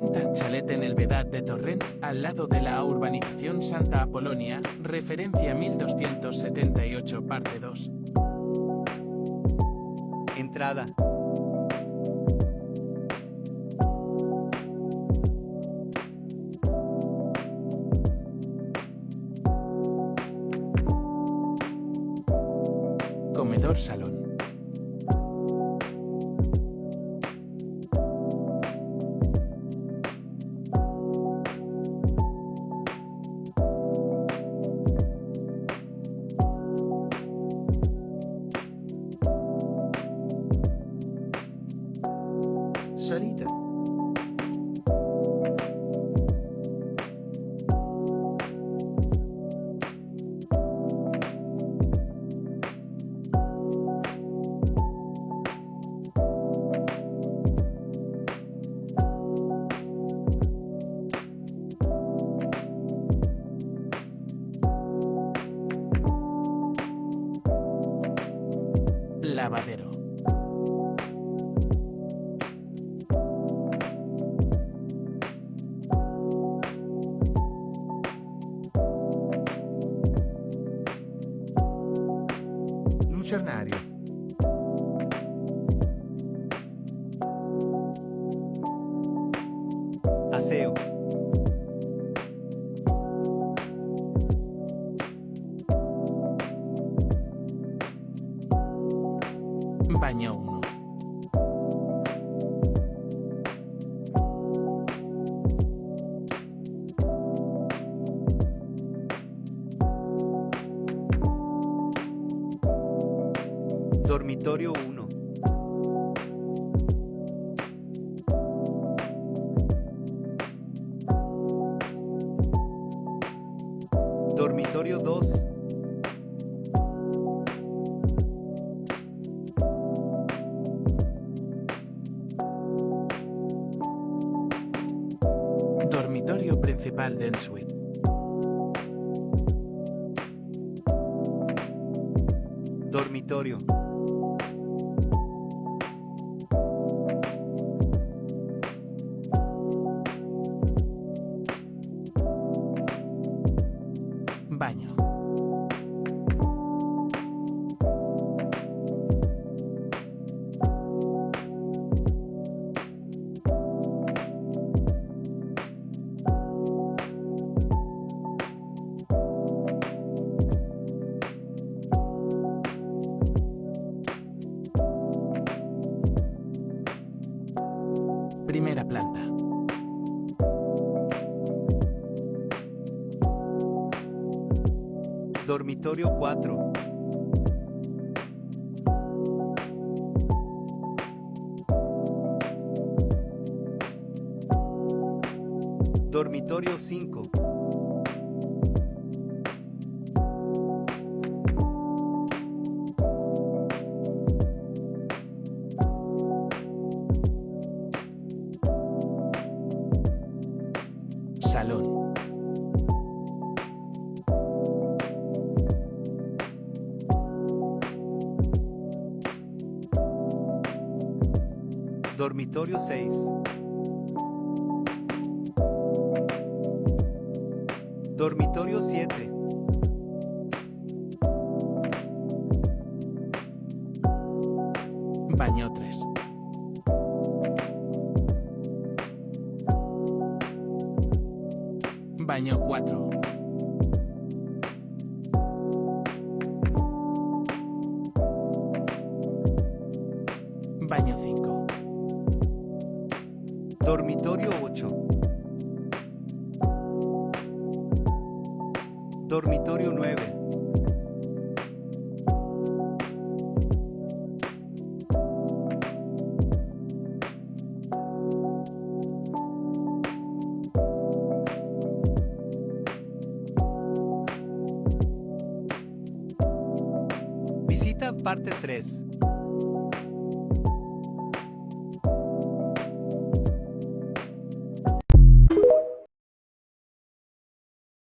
venta chalet en el Vedat de Torrent, al lado de la urbanización Santa Apolonia, referencia 1278 parte 2. Entrada. Comedor salón. Salida. Lavadero. Lucernario. Aseo. Baño 1. Dormitorio 1. Dormitorio 2. Dormitorio principal de ensuite. Dormitorio. Baño. Primera planta. Dormitorio 4. Dormitorio 5. Salón. Dormitorio 6. Dormitorio 7. Baño 3. Baño 4. Baño 5. Dormitorio 8. Dormitorio 9. Visita parte 3.